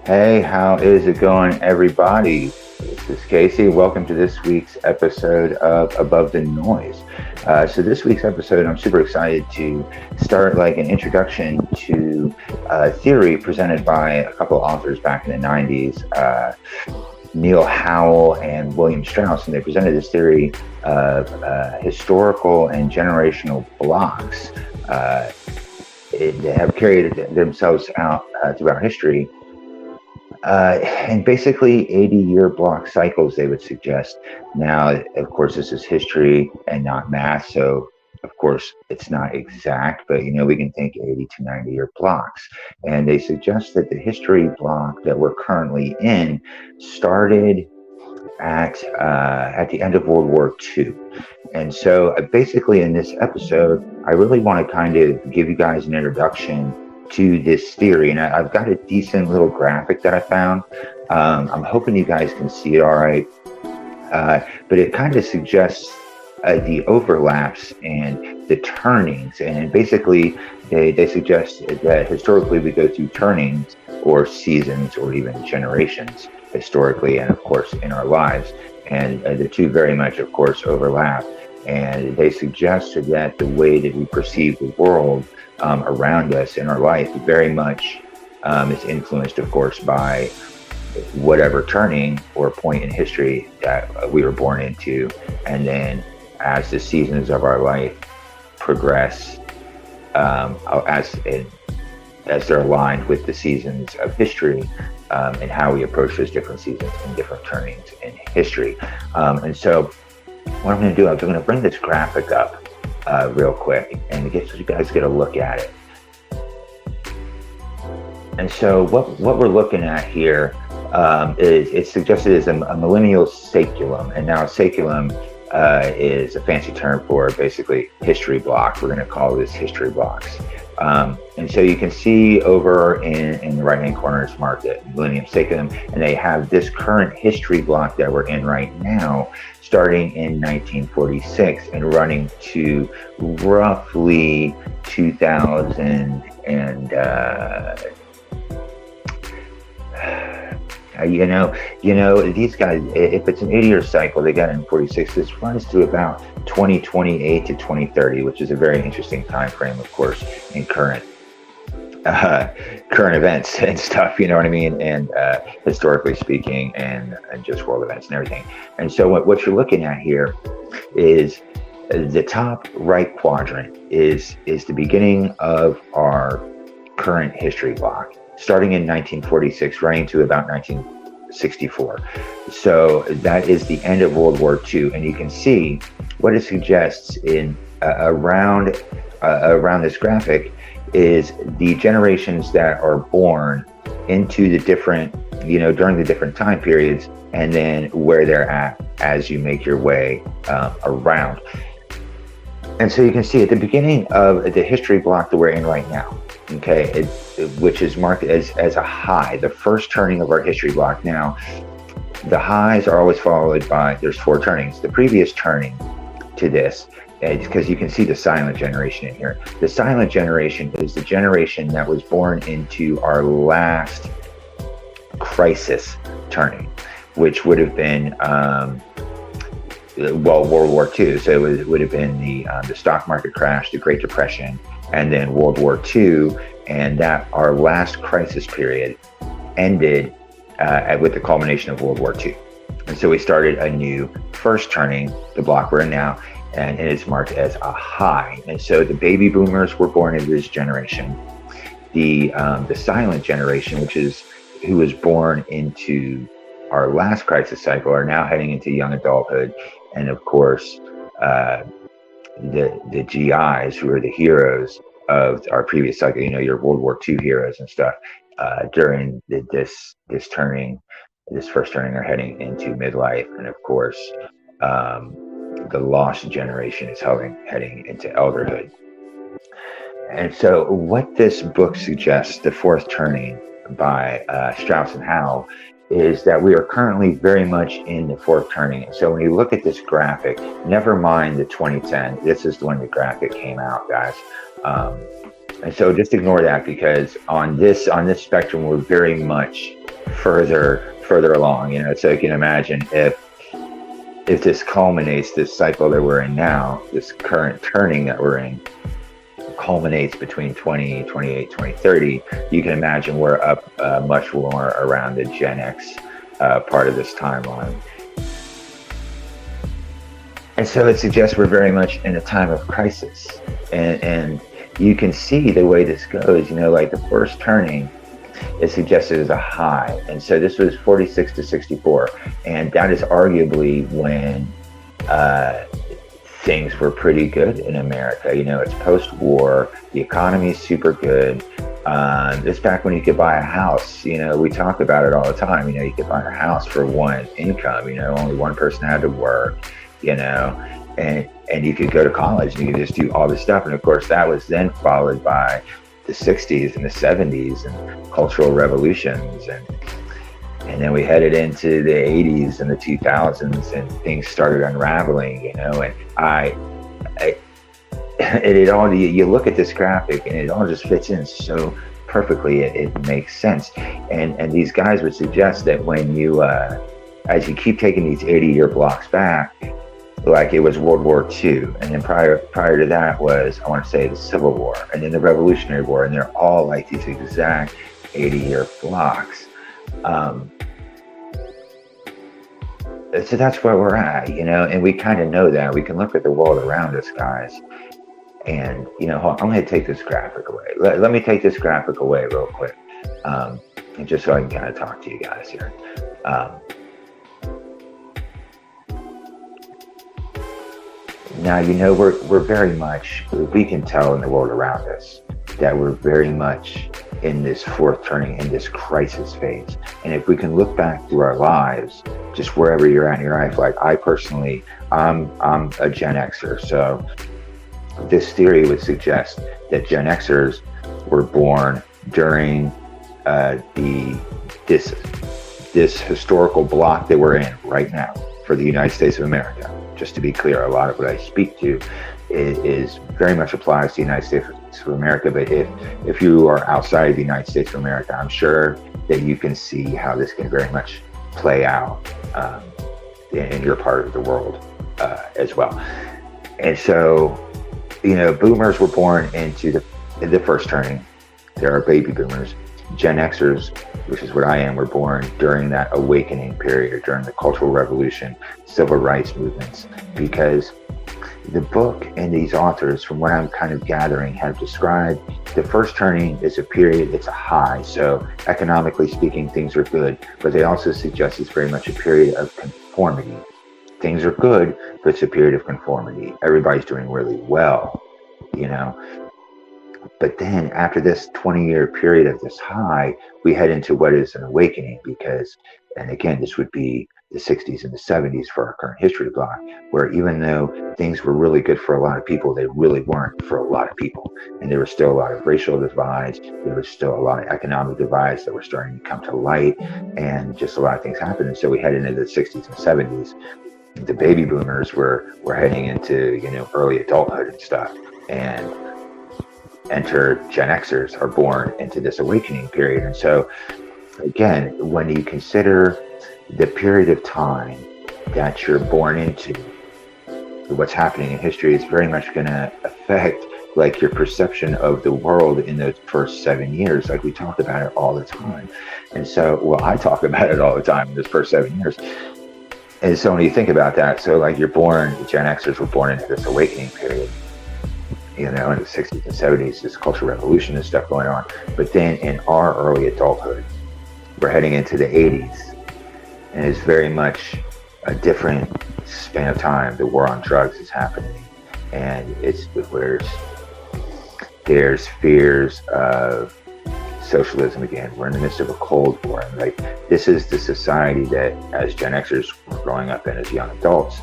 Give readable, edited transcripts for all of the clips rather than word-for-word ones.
Hey, how is it going, everybody? This is Casey. Welcome to this week's episode of Above the Noise. So this week's episode, I'm super excited to start like an introduction to a theory presented by a couple of authors back in the 90s, Neil Howell and William Strauss, and they presented this theory of historical and generational blocks. They have carried themselves out throughout history. And basically 80-year block cycles, they would suggest. Now, of course, this is history and not math, so of course it's not exact, but we can think 80 to 90-year blocks. And they suggest that the history block that we're currently in started at the end of World War II. And so basically in this episode, I really want to kind of give you guys an introduction to this theory, and I've got a decent little graphic that I found. I'm hoping you guys can see it all right, but it kind of suggests the overlaps and the turnings, and basically they suggest that historically we go through turnings or seasons or even generations historically, and of course in our lives, and the two very much of course overlap. And they suggest that the way that we perceive the world around us in our life very much is influenced, of course, by whatever turning or point in history that we were born into. And then as the seasons of our life progress, as they're aligned with the seasons of history, and how we approach those different seasons and different turnings in history. And so what I'm going to do, I'm going to bring this graphic up real quick and get so you guys get a look at it. And so what we're looking at here is it's suggested as a millennial saculum, and now saculum is a fancy term for basically history block. We're going to call this history blocks. And so you can see over in the right hand corner it's marked at millennium saculum, and they have this current history block that we're in right now starting in 1946 and running to roughly 2000 and these guys, if it's an 80-year cycle, they got it in 46. This runs to about 2028 to 2030, which is a very interesting time frame, of course, in current events and stuff, you know what I mean, and historically speaking, and just world events and everything. And so what you're looking at here is the top right quadrant is the beginning of our current history block, starting in 1946, running to about 1964. So that is the end of World War II, and you can see what it suggests in around this graphic is the generations that are born into the different, during the different time periods, and then where they're at as you make your way around. And so you can see at the beginning of the history block that we're in right now, okay, which is marked as a high, the first turning of our history block. Now, the highs are always followed by, there's 4 turnings. The previous turning to this, because you can see the silent generation in here. The silent generation is the generation that was born into our last crisis turning, which would have been World War II. So it would have been the stock market crash, the Great Depression, and then World War II, and that our last crisis period ended with the culmination of World War II. And so we started a new first turning, the block we're in now, and it is marked as a high. And so the baby boomers were born into this generation. The silent generation, which is who was born into our last crisis cycle, are now heading into young adulthood. And of course, the GIs, who are the heroes of our previous cycle, your World War II heroes and stuff, during this first turning, are heading into midlife. And of course, the lost generation is heading into elderhood. And so what this book suggests, The Fourth Turning by Strauss and Howell, is that we are currently very much in the fourth turning. So when you look at this graphic, never mind the 2010, this is when the graphic came out, guys. And so just ignore that, because on this spectrum, we're very much further along. So you can imagine if this culminates, this cycle that we're in now, this current turning that we're in, culminates between 2028, 2030, you can imagine we're up much more around the Gen X part of this timeline. And so it suggests we're very much in a time of crisis. And you can see the way this goes, like the first turning is suggested as a high. And so this was 46 to 64. And that is arguably when things were pretty good in America. It's post-war, the economy is super good. It's back when you could buy a house. We talk about it all the time. You could buy a house for one income. Only one person had to work. And you could go to college and you could just do all this stuff. And of course, that was then followed by the 60s and the 70s and cultural revolutions. And then we headed into the 80s and the 2000s and things started unraveling, and it all, you look at this graphic and it all just fits in so perfectly. It makes sense. And these guys would suggest that when you, as you keep taking these 80-year blocks back, like it was World War II, and then prior to that was, I want to say, the Civil War, and then the Revolutionary War, and they're all like these exact 80-year blocks. So that's where we're at, and we kind of know that. We can look at the world around us, guys, and I'm going to take this graphic away. Let me take this graphic away real quick, and just so I can kind of talk to you guys here. Now, we're very much, we can tell in the world around us that we're very much in this fourth turning, in this crisis phase. And if we can look back through our lives, just wherever you're at in your life, like I personally, I'm a Gen Xer. So this theory would suggest that Gen Xers were born during this historical block that we're in right now for the United States of America. Just to be clear, a lot of what I speak to is very much applies to the United States of America. But if you are outside of the United States of America, I'm sure that you can see how this can very much play out in your part of the world as well. And so, boomers were born into the first turning. There are baby boomers. Gen Xers, which is what I am, were born during that awakening period, during the Cultural Revolution, civil rights movements, because the book and these authors, from what I'm kind of gathering, have described the first turning as a period, it's a high. So economically speaking, things are good, but they also suggest it's very much a period of conformity. Things are good, but it's a period of conformity. Everybody's doing really well, But then after this 20-year period of this high, we head into what is an awakening because, and again, this would be the 60s and the 70s for our current history block, where even though things were really good for a lot of people, they really weren't for a lot of people. And there was still a lot of racial divides. There was still a lot of economic divides that were starting to come to light, and just a lot of things happened. And so we head into the 60s and 70s. The baby boomers were heading into, early adulthood and stuff. And enter Gen Xers are born into this awakening period. And so again, when you consider the period of time that you're born into, what's happening in history is very much going to affect like your perception of the world in those first 7 years. Like we talk about it all the time. And so, I talk about it all the time in those first 7 years. And so when you think about that, so like you're born, Gen Xers were born into this awakening period. In the 60s and 70s, this cultural revolution and stuff going on. But then in our early adulthood, we're heading into the 80s. And it's very much a different span of time. The war on drugs is happening. And there's fears of socialism again. We're in the midst of a Cold War. And like, this is the society that as Gen Xers were growing up in as young adults.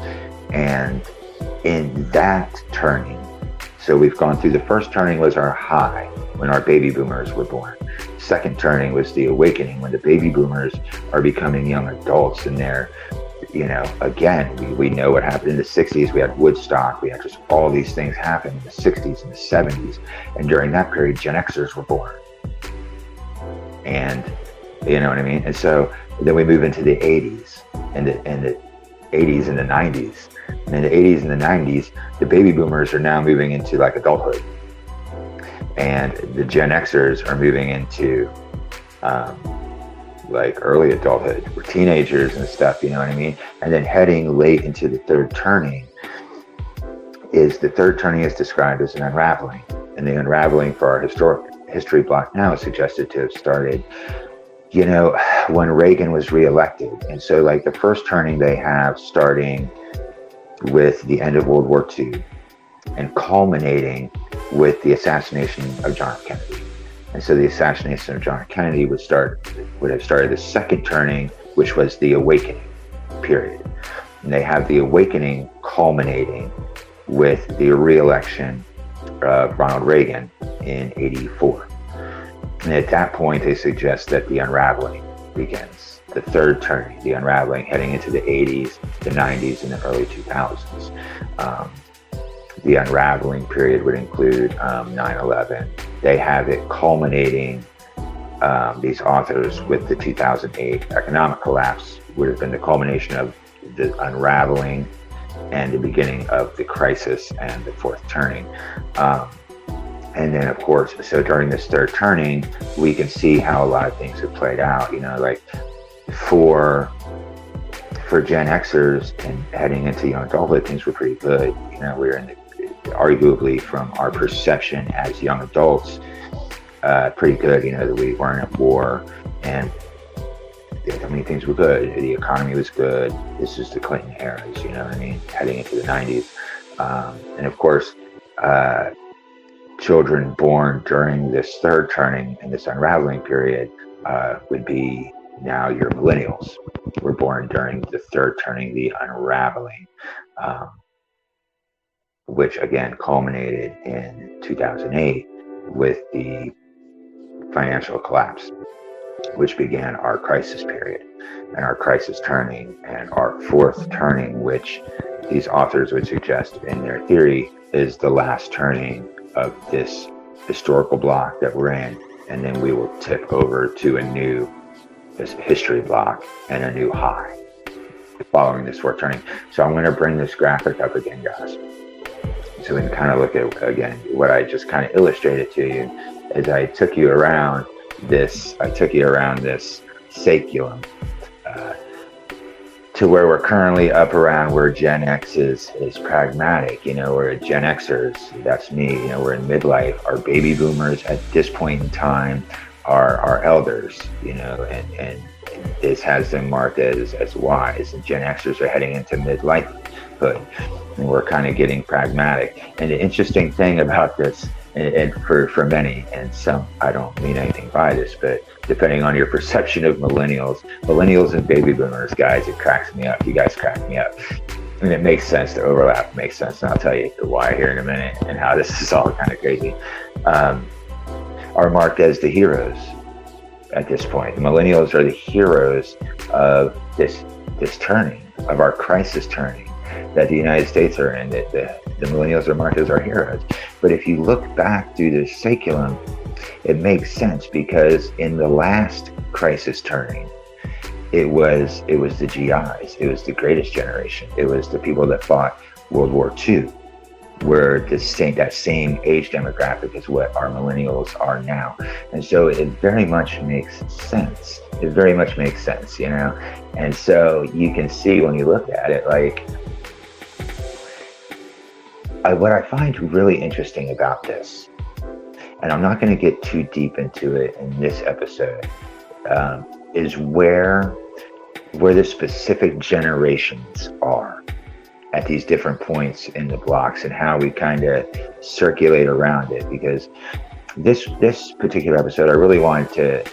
And in that turning, so we've gone through the first turning was our high when our baby boomers were born. Second turning was the awakening when the baby boomers are becoming young adults and they're, again, we know what happened in the 60s. We had Woodstock. We had just all these things happen in the 60s and the 70s. And during that period, Gen Xers were born. And You know what I mean? And so then we move into the 80s and the 80s and the 90s. And in the 80s and the 90s, the baby boomers are now moving into like adulthood. And the Gen Xers are moving into like early adulthood. We're teenagers and stuff, you know what I mean? And then heading late into the third turning is described as an unraveling. And the unraveling for our history block now is suggested to have started, you know, when Reagan was reelected. And so like the first turning they have starting with the end of World War II and culminating with the assassination of John F. Kennedy. And so the assassination of John F. Kennedy would have started the second turning, which was the awakening period. And they have the awakening culminating with the re-election of Ronald Reagan in '84. And at that point, they suggest that the unraveling begins. The third turning, the unraveling heading into the 80s, the 90s, and the early 2000s. The unraveling period would include 9/11. They have it culminating, these authors, with the 2008 economic collapse, would have been the culmination of the unraveling and the beginning of the crisis and the fourth turning. And then, of course, so during this third turning, we can see how a lot of things have played out. You know, like for Gen Xers and heading into young adulthood, things were pretty good. You know, we were in the, arguably from our perception as young adults, pretty good. You know, that we weren't at war, and I mean, things were good. The economy was good. This is the Clinton eras, you know what I mean? Heading into the 90s. And of course, children born during this third turning and this unraveling period would be now your millennials. Were born during the third turning, the unraveling, which again culminated in 2008 with the financial collapse, which began our crisis period and our crisis turning and our fourth turning, which these authors would suggest in their theory is the last turning of this historical block that we're in. And then we will tip over to a new history block and a new high following this fourth turning. So I'm going to bring this graphic up again, guys, so we can kind of look at, again, what I just kind of illustrated to you as I took you around this saculum to where we're currently up around where Gen X is pragmatic. You know, we're Gen Xers, that's me, you know, we're in midlife. Our baby boomers at this point in time are elders, you know, and this has them marked as wise, and Gen Xers are heading into midlifehood, and we're kind of getting pragmatic. And the interesting thing about this, and for many, and some, I don't mean anything by this, but depending on your perception of millennials and baby boomers, guys, it cracks me up. You guys crack me up. And it makes sense, the overlap makes sense. And I'll tell you why here in a minute and how this is all kind of crazy. Are marked as the heroes at this point. The millennials are the heroes of this turning, of our crisis turning that the United States are in. That the millennials are marked as our heroes. But if you look back through the saculum, it makes sense, because in the last crisis turning, it was the GIs. It was the greatest generation. It was the people that fought World War II. Were that same age demographic as what our millennials are now. And so it very much makes sense. It very much makes sense, you know? And so you can see when you look at it, like, what I find really interesting about this, and I'm not going to get too deep into it in this episode, is where the specific generations are at these different points in the blocks and how we kind of circulate around it. Because this particular episode, I really wanted to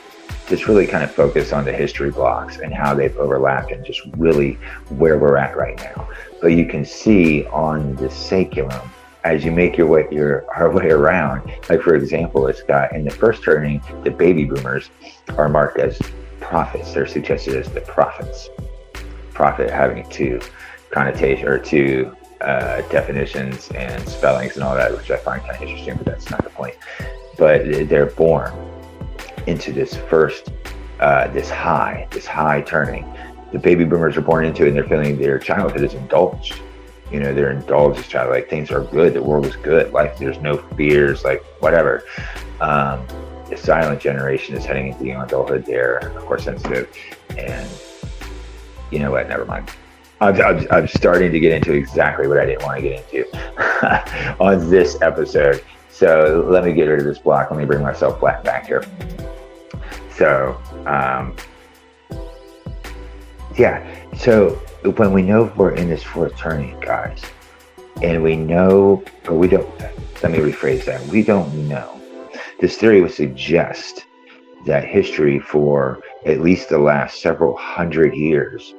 just really kind of focus on the history blocks and how they've overlapped and just really where we're at right now. But you can see on the saculum, as you make our way around, like for example, it's got in the first turning, the baby boomers are marked as prophets. They're suggested as the prophets. Prophet having two connotation or two definitions and spellings and all that, which I find kind of interesting, but that's not the point. But they're born into this first this high turning. The baby boomers are born into it, and they're feeling their childhood is indulged. They're indulged as child. Like, things are good. The world is good. Like, there's no fears. Like, whatever. The silent generation is heading into young adulthood. They're, of course, sensitive. And you know what? Never mind. I'm starting to get into exactly what I didn't want to get into on this episode. So let me get rid of this block. Let me bring myself back here. So, So when we know we're in this fourth turning, guys, and we know, or we don't, let me rephrase that. We don't know. This theory would suggest that history for at least the last several hundred years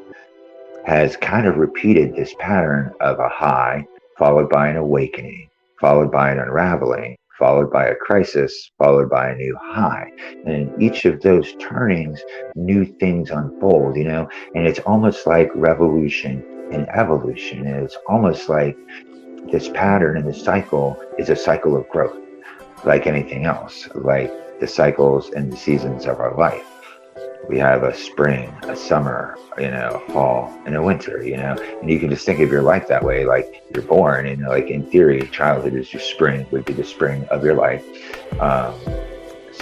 has kind of repeated this pattern of a high followed by an awakening, followed by an unraveling, followed by a crisis, followed by a new high. And in each of those turnings, new things unfold, and it's almost like revolution and evolution. And it's almost like this pattern and this cycle is a cycle of growth, like anything else, like the cycles and the seasons of our life. We have a spring, a summer, a fall, and a winter, and you can just think of your life that way. Like, you're born, and like, in theory, childhood is your spring, would be the spring of your life.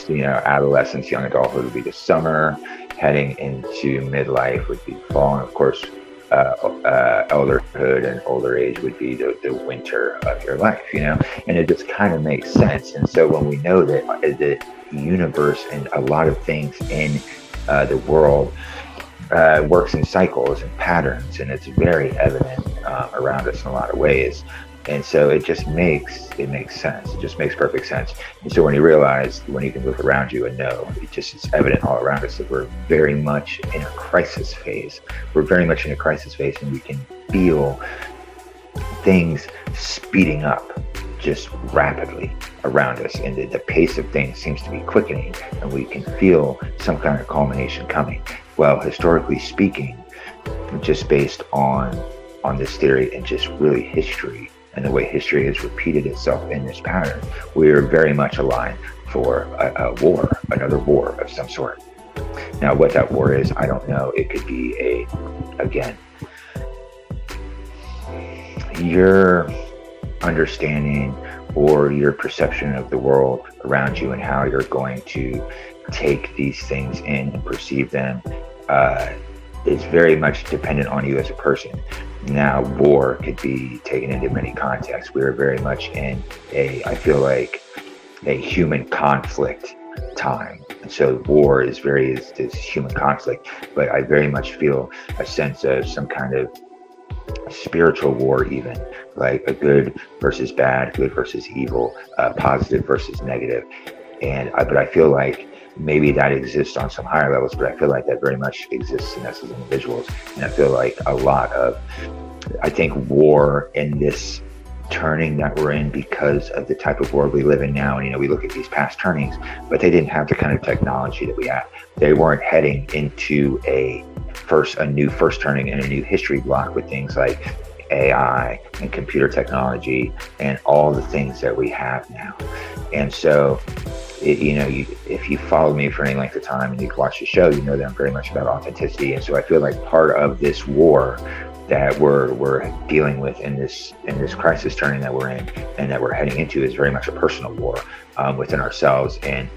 Adolescence, young adulthood would be the summer. Heading into midlife would be fall, and of course, elderhood and older age would be the winter of your life, and it just kind of makes sense. And so when we know that the universe and a lot of things in the world works in cycles and patterns, and it's very evident around us in a lot of ways. And so it makes sense. It just makes perfect sense. And so when you can look around you and know, it's evident all around us that we're very much in a crisis phase. We're very much in a crisis phase, and we can feel things speeding up just rapidly around us, and the pace of things seems to be quickening, and we can feel some kind of culmination coming. Well, historically speaking, just based on this theory and just really history and the way history has repeated itself in this pattern, we are very much aligned for a war, another war of some sort. Now, what that war is, I don't know. It could be your understanding or your perception of the world around you and how you're going to take these things in and perceive them is very much dependent on you as a person. Now, war could be taken into many contexts. We are very much in I feel like, a human conflict time. And so war is this human conflict, but I very much feel a sense of some kind of spiritual war, even like a good versus bad, good versus evil, positive versus negative. But I feel like maybe that exists on some higher levels, but I feel like that very much exists in us as individuals. And I feel like I think war in this turning that we're in, because of the type of world we live in now, and we look at these past turnings, but they didn't have the kind of technology that we have. They weren't heading into a new first turning and a new history block with things like AI and computer technology and all the things that we have now. And so, if you follow me for any length of time and you've watched the show, you know that I'm very much about authenticity. And so I feel like part of this war that we're dealing with in this crisis turning that we're in and that we're heading into is very much a personal war within ourselves, and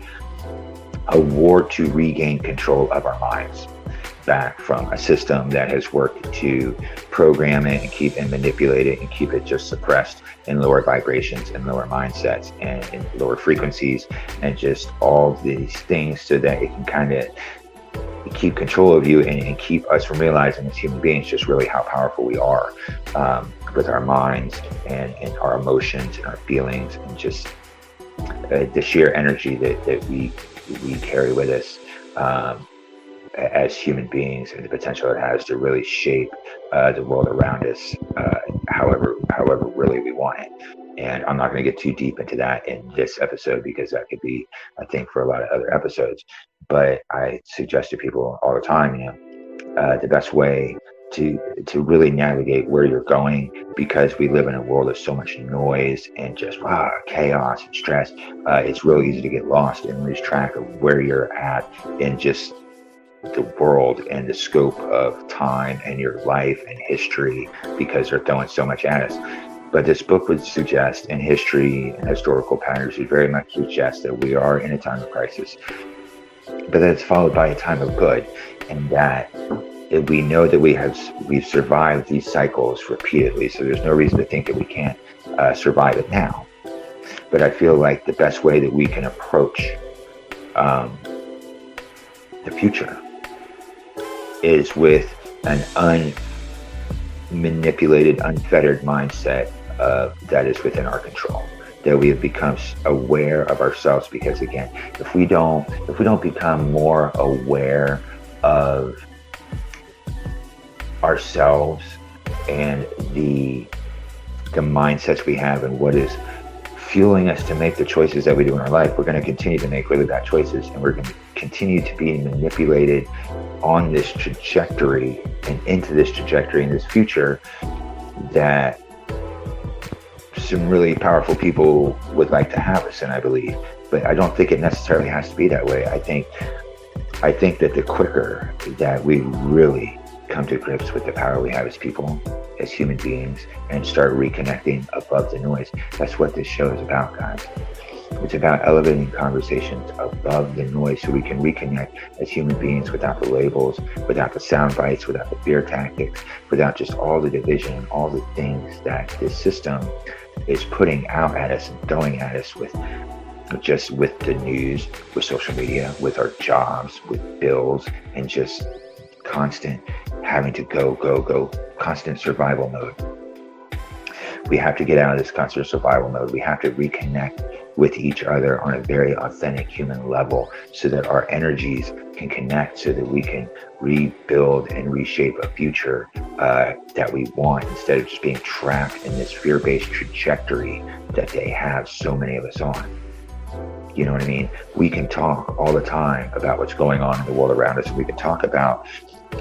a war to regain control of our minds back from a system that has worked to program it and manipulate it and keep it just suppressed in lower vibrations and lower mindsets and in lower frequencies and just all these things, so that it can kind of keep control of you and keep us from realizing as human beings just really how powerful we are with our minds and our emotions and our feelings, and just the sheer energy that we carry with us as human beings, and the potential it has to really shape the world around us however really we want it. And I'm not going to get too deep into that in this episode, because that could be, I think, for a lot of other episodes. But I suggest to people all the time, the best way to really navigate where you're going, because we live in a world of so much noise and just chaos and stress. It's real easy to get lost and lose track of where you're at, and just the world and the scope of time and your life and history, because they're throwing so much at us. But this book would suggest, and history and historical patterns would very much suggest, that we are in a time of crisis, but that it's followed by a time of good, and that we know that we've survived these cycles repeatedly. So there's no reason to think that we can't survive it now. But I feel like the best way that we can approach the future is with an unmanipulated, unfettered mindset that is within our control, that we have become aware of ourselves. Because again, if we don't become more aware of ourselves and the mindsets we have and what is fueling us to make the choices that we do in our life, we're going to continue to make really bad choices, and we're going to continue to be manipulated on this trajectory and into this trajectory in this future that some really powerful people would like to have us in, I believe. But I don't think it necessarily has to be that way. I think that the quicker that we really come to grips with the power we have as people, as human beings, and start reconnecting above the noise. That's what this show is about, guys. It's about elevating conversations above the noise so we can reconnect as human beings without the labels, without the sound bites, without the fear tactics, without just all the division, all the things that this system is putting out at us and throwing at us with the news, with social media, with our jobs, with bills, and just constant having to go, constant survival mode. We have to get out of this constant survival mode. We have to reconnect with each other on a very authentic human level so that our energies can connect, so that we can rebuild and reshape a future that we want, instead of just being trapped in this fear-based trajectory that they have so many of us on. You know what I mean? We can talk all the time about what's going on in the world around us, and we can talk about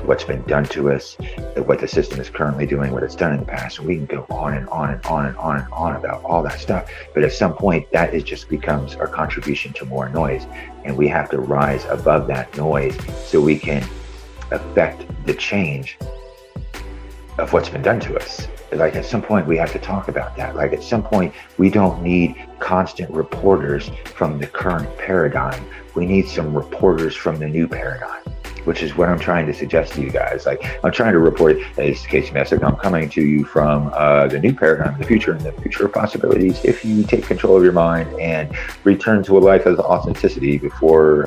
what's been done to us, what the system is currently doing, what it's done in the past, and we can go on and on and on and on and on about all that stuff. But at some point, that just becomes our contribution to more noise, and we have to rise above that noise so we can affect the change of what's been done to us. Like, at some point we have to talk about that. Like, at some point we don't need constant reporters from the current paradigm. We need some reporters from the new paradigm, which is what I'm trying to suggest to you guys. Like, I'm trying to report, hey, this is CaseyMessick. I'm coming to you from the new paradigm, the future, and the future of possibilities. If you take control of your mind and return to a life of authenticity before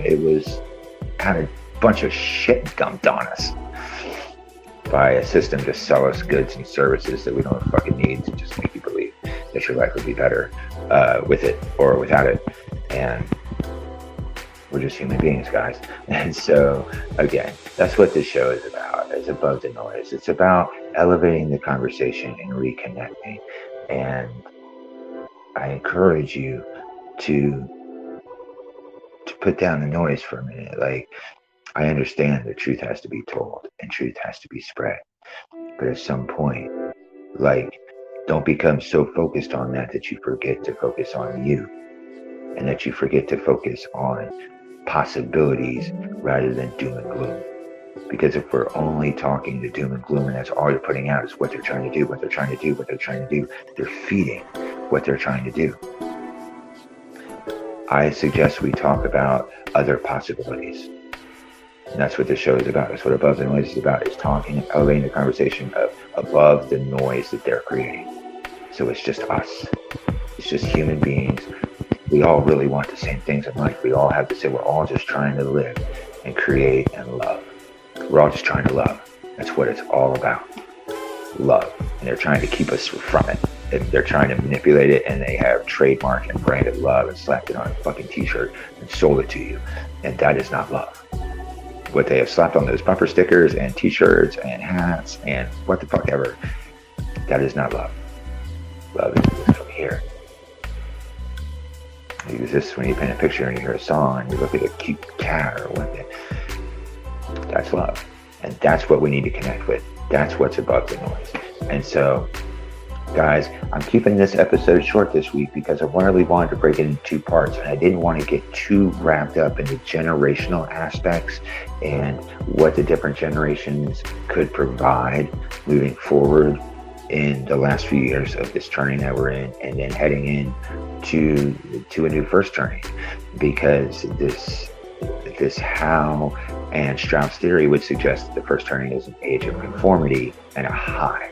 it was kind of a bunch of shit dumped on us by a system to sell us goods and services that we don't fucking need, to just make you believe that your life would be better with it or without it. And we're just human beings, guys. And so, again, that's what this show is about. It's above the noise. It's about elevating the conversation and reconnecting. And I encourage you to put down the noise for a minute. Like, I understand that truth has to be told and truth has to be spread. But at some point, like, don't become so focused on that you forget to focus on you, and that you forget to focus on possibilities rather than doom and gloom. Because if we're only talking the doom and gloom, and that's all you're putting out is what they're trying to do, what they're trying to do, what they're trying to do, they're feeding what they're trying to do. I suggest we talk about other possibilities. And that's what this show is about. That's what Above the Noise is about, is talking and elevating the conversation of above the noise that they're creating. So it's just us. It's just human beings. We all really want the same things in life. We all have to say we're all just trying to live and create and love. We're all just trying to love. That's what it's all about. Love. And they're trying to keep us from it. And they're trying to manipulate it, and they have trademarked and branded love and slapped it on a fucking t-shirt and sold it to you. And that is not love. What they have slapped on those bumper stickers and t-shirts and hats and what the fuck ever, that is not love. Love is from here. It exists when you paint a picture and you hear a song and you look at a cute cat or what. That's love. And that's what we need to connect with. That's what's above the noise. And so Guys, I'm keeping this episode short this week because I really wanted to break it in two parts, and I didn't want to get too wrapped up in the generational aspects and what the different generations could provide moving forward in the last few years of this turning that we're in, and then heading in to a new first turning, because this how and Strauss theory would suggest that the first turning is an age of conformity and a high.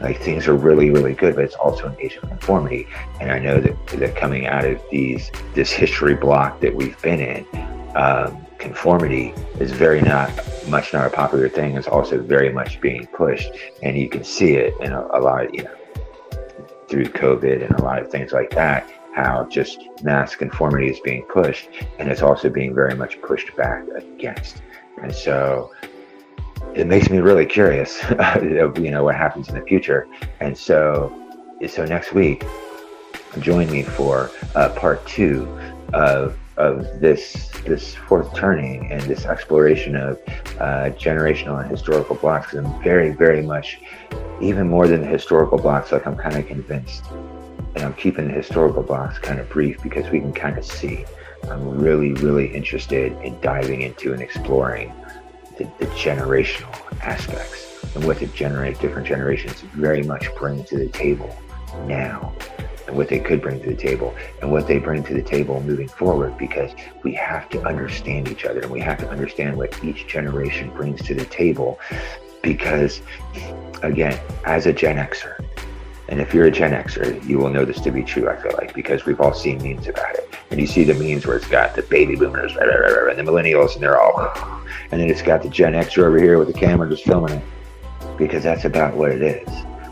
Like, things are really, really good, but it's also an age of conformity. And I know that coming out of this history block that we've been in, conformity is not a popular thing. It's also very much being pushed, and you can see it in a lot of, through COVID and a lot of things like that, how just mass conformity is being pushed, and it's also being very much pushed back against. And so it makes me really curious of what happens in the future. And so next week, join me for part 2 of this fourth turning and this exploration of generational and historical blocks. And I'm very, very much, even more than the historical blocks, like, I'm kind of convinced, and I'm keeping the historical blocks kind of brief because we can kind of see. I'm really, really interested in diving into and exploring the generational aspects and what the different generations very much bring to the table now, and what they could bring to the table, and what they bring to the table moving forward, because we have to understand each other, and we have to understand what each generation brings to the table. Because, again, as a Gen Xer, and if you're a Gen Xer, you will know this to be true, I feel like, because we've all seen memes about it. And you see the memes where it's got the baby boomers and the millennials, and they're all, and then it's got the Gen Xer over here with the camera just filming it, because that's about what it is.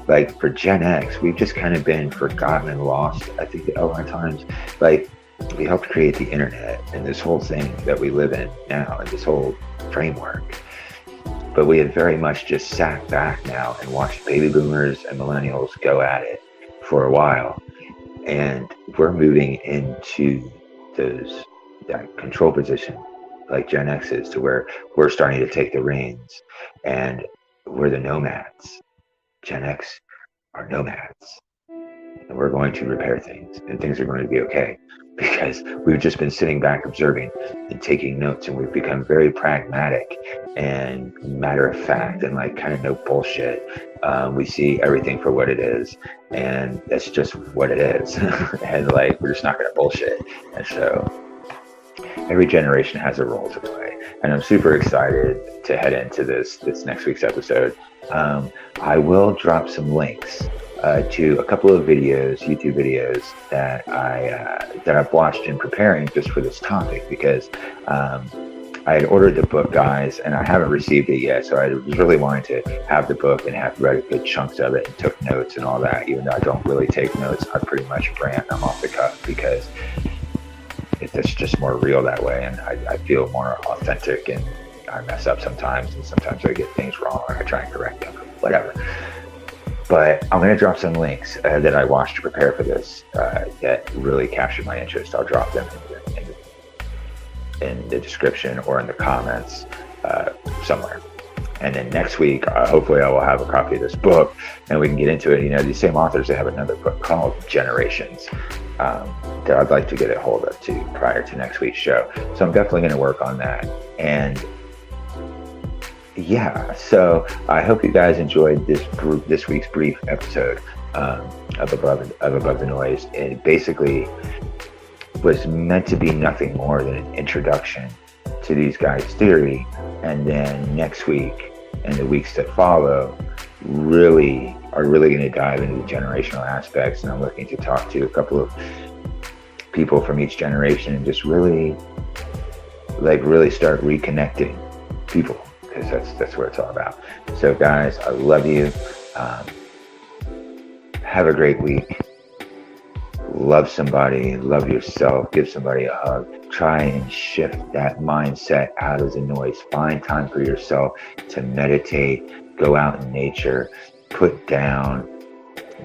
Like, for Gen X, we've just kind of been forgotten and lost, I think, a lot of times. Like, we helped create the internet and this whole thing that we live in now, and this whole framework. But we have very much just sat back now and watched baby boomers and millennials go at it for a while. And we're moving into that control position, like Gen X is, to where we're starting to take the reins, and we're the nomads. Gen X are nomads, and we're going to repair things, and things are going to be okay, because we've just been sitting back observing and taking notes, and we've become very pragmatic and matter of fact, and like kind of no bullshit. We see everything for what it is, and that's just what it is. And like, we're just not going to bullshit. And so every generation has a role to play, and I'm super excited to head into this next week's episode. I will drop some links to a couple of videos, YouTube videos, that I've watched in preparing just for this topic, because I had ordered the book, guys, and I haven't received it yet. So I was really wanting to have the book and have read good chunks of it and took notes and all that. Even though I don't really take notes, I pretty much rant them off the cuff, because it's just more real that way, and I feel more authentic. And I mess up sometimes, and sometimes I get things wrong, and I try and correct them, whatever. But I'm going to drop some links that I watched to prepare for this that really captured my interest. I'll drop them in the description or in the comments somewhere. And then next week, hopefully I will have a copy of this book, and we can get into it. These same authors, they have another book called Generations that I'd like to get a hold of too prior to next week's show. So I'm definitely going to work on that. And yeah, so I hope you guys enjoyed this week's brief episode of Above the Noise. It basically was meant to be nothing more than an introduction to these guys' theory, and then next week and the weeks that follow are really going to dive into the generational aspects. And I'm looking to talk to a couple of people from each generation and just really start reconnecting people, because that's what it's all about. So guys, I love you. Have a great week. Love somebody, love yourself, give somebody a hug. Try and shift that mindset out of the noise. Find time for yourself to meditate, go out in nature, put down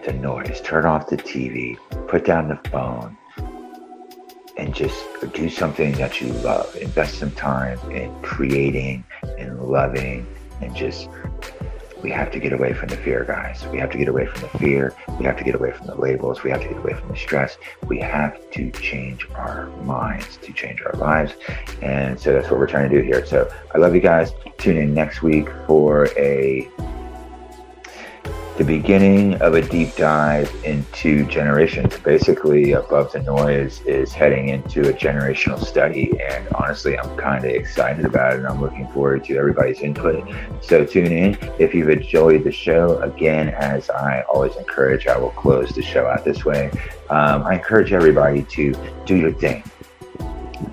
the noise, turn off the TV, put down the phone, and just do something that you love. Invest some time in creating and loving and just we have to get away from the fear, guys. We have to get away from the fear. We have to get away from the labels. We have to get away from the stress. We have to change our minds to change our lives. And so that's what we're trying to do here. So I love you guys. Tune in next week for the beginning of a deep dive into generations. Basically, Above the Noise is heading into a generational study, and honestly, I'm kind of excited about it, and I'm looking forward to everybody's input. So tune in. If you've enjoyed the show, again, as I always encourage, I will close the show out this way. I encourage everybody to do your thing.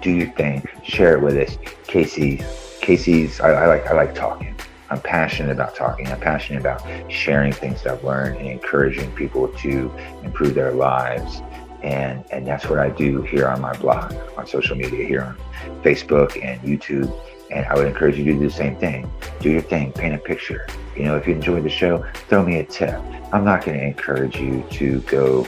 Do your thing. Share it with us. Casey's. I like talking. I'm passionate about talking. I'm passionate about sharing things that I've learned and encouraging people to improve their lives. And that's what I do here on my blog, on social media, here on Facebook and YouTube. And I would encourage you to do the same thing. Do your thing, paint a picture. You know, if you enjoyed the show, throw me a tip. I'm not going to encourage you to go,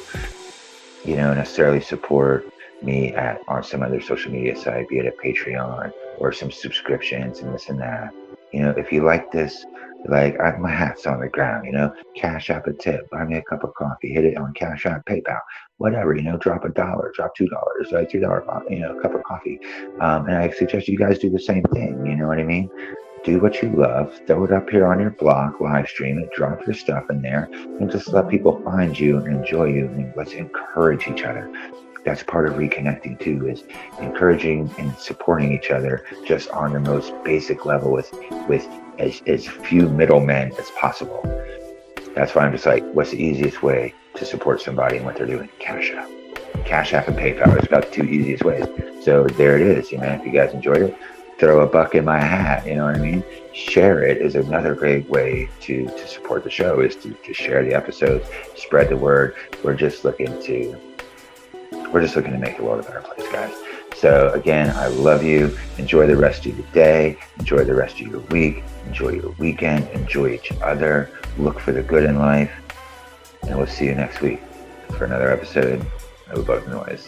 you know, necessarily support me on some other social media site, be it a Patreon or some subscriptions and this and that. You know, if you like this, like my hat's on the ground, you know, CashApp a tip, buy me a cup of coffee, hit it on CashApp, PayPal, whatever, you know, drop $1, drop $2, like $3, you know, a cup of coffee. And I suggest you guys do the same thing. You know what I mean? Do what you love, throw it up here on your blog, live stream it, drop your stuff in there, and just let people find you and enjoy you, and let's encourage each other. That's part of reconnecting too, is encouraging and supporting each other just on the most basic level with as few middlemen as possible. That's why I'm just like, what's the easiest way to support somebody and what they're doing? CashApp. CashApp and PayPal is about the two easiest ways. So there it is. You know, if you guys enjoyed it, throw $1 in my hat. You know what I mean? Share it is another great way to support the show, is to share the episodes, spread the word. We're just looking to make the world a better place, guys. So again, I love you. Enjoy the rest of your day. Enjoy the rest of your week. Enjoy your weekend. Enjoy each other. Look for the good in life. And we'll see you next week for another episode of Above the Noise.